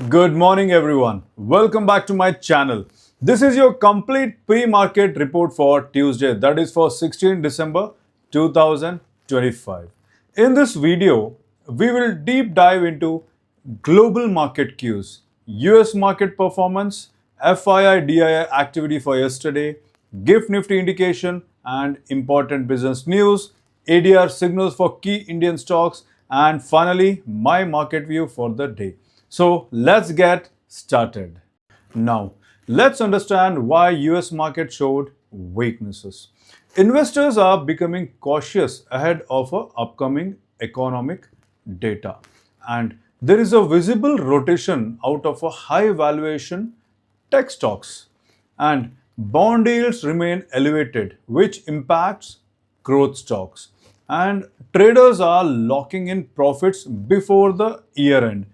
Good morning, everyone. Welcome back to my channel. This is your complete pre-market report for Tuesday, that is for 16 December 2025. In this video, we will deep dive into global market cues, US market performance, FII DII activity for yesterday, GIFT Nifty indication, and important business news, ADR signals for key Indian stocks, and finally, my market view for the day. So let's get started. Now, let's understand why US market showed weaknesses. Investors are becoming cautious ahead of upcoming economic data, and there is a visible rotation out of a high valuation tech stocks, and bond yields remain elevated, which impacts growth stocks, and traders are locking in profits before the year end.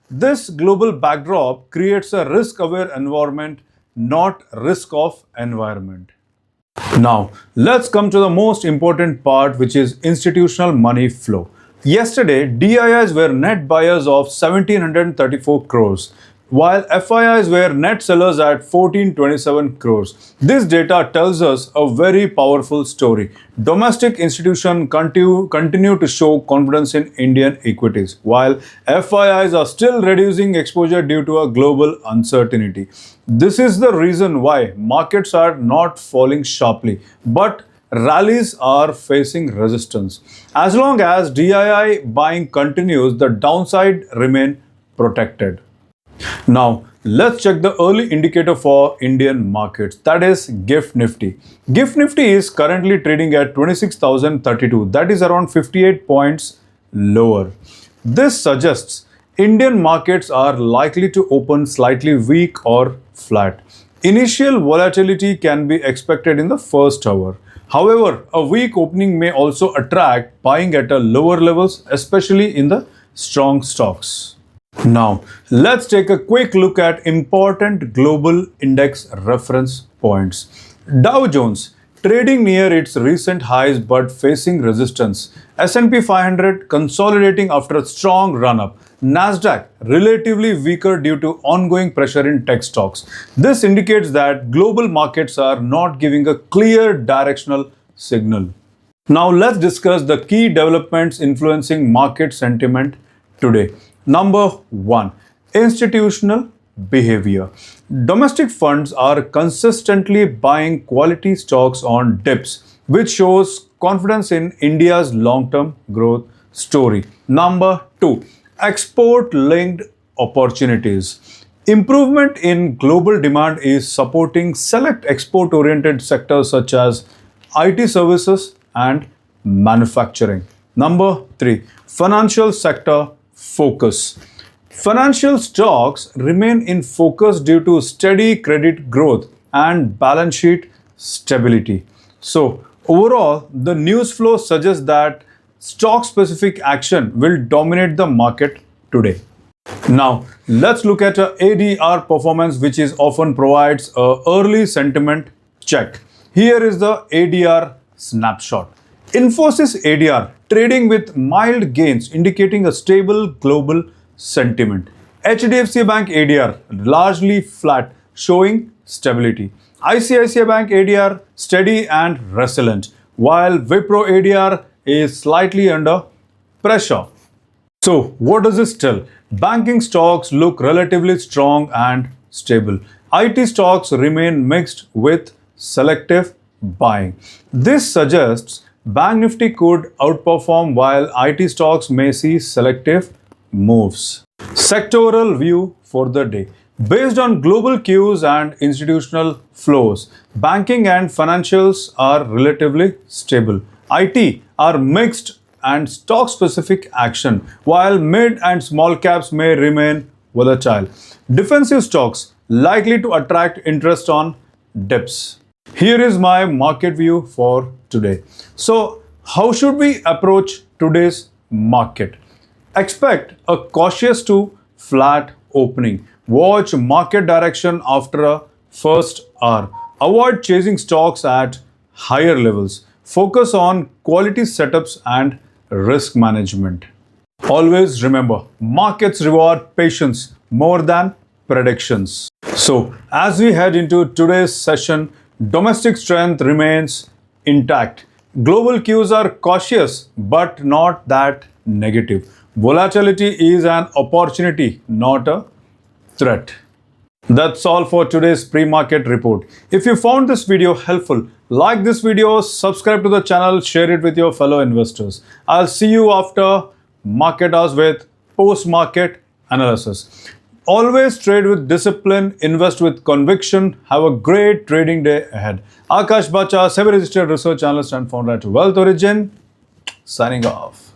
This global backdrop creates a risk-aware environment, not risk of environment. Now, let's come to the most important part, which is institutional money flow. Yesterday, DIIs were net buyers of 1734 crores, while FIIs were net sellers at 1427 crores. This data tells us a very powerful story. Domestic institutions continue to show confidence in Indian equities, while FIIs are still reducing exposure due to a global uncertainty. This is the reason why markets are not falling sharply, but rallies are facing resistance. As long as DII buying continues, the downside remain protected. Now, let's check the early indicator for Indian markets, that is GIFT Nifty. GIFT Nifty is currently trading at 26,032, that is around 58 points lower. This suggests Indian markets are likely to open slightly weak or flat. Initial volatility can be expected in the first hour. However, a weak opening may also attract buying at a lower levels, especially in the strong stocks. Now, let's take a quick look at important global index reference points. Dow Jones trading near its recent highs but facing resistance. S&P 500 consolidating after a strong run-up. Nasdaq relatively weaker due to ongoing pressure in tech stocks. This indicates that global markets are not giving a clear directional signal. Now, let's discuss the key developments influencing market sentiment today. Number 1. Institutional behavior. Domestic funds are consistently buying quality stocks on dips, which shows confidence in India's long-term growth story. Number 2. Export-linked opportunities. Improvement in global demand is supporting select export-oriented sectors such as IT services and manufacturing. Number 3. Financial sector focus. Financial stocks remain in focus due to steady credit growth and balance sheet stability. So, overall, the news flow suggests that stock-specific action will dominate the market today. Now, let's look at ADR performance, which is often provides a early sentiment check. Here is the ADR snapshot. Infosys ADR trading with mild gains indicating a stable global sentiment. HDFC Bank ADR largely flat showing stability. ICICI Bank ADR steady and resilient, while Wipro ADR is slightly under pressure. So, what does this tell? Banking stocks look relatively strong and stable. IT stocks remain mixed with selective buying. This suggests Bank Nifty could outperform while IT stocks may see selective moves. Sectoral view for the day. Based on global cues and institutional flows, banking and financials are relatively stable. IT are mixed and stock-specific action, while mid and small caps may remain volatile. Defensive stocks likely to attract interest on dips. Here is my market view for today. So, how should we approach today's market? Expect a cautious to flat opening. Watch market direction after a first hour. Avoid chasing stocks at higher levels. Focus on quality setups and risk management. Always remember, markets reward patience more than predictions. So, as we head into today's session, domestic strength remains intact. Global cues are cautious but not that negative. Volatility is an opportunity, not a threat. That's all for today's pre-market report. If you found this video helpful, like this video, subscribe to the channel, share it with your fellow investors. I'll see you after market hours with post-market analysis. Always trade with discipline, invest with conviction. Have a great trading day ahead. Akash Bacha, semi-registered research analyst and founder at Wealth Origin, signing off.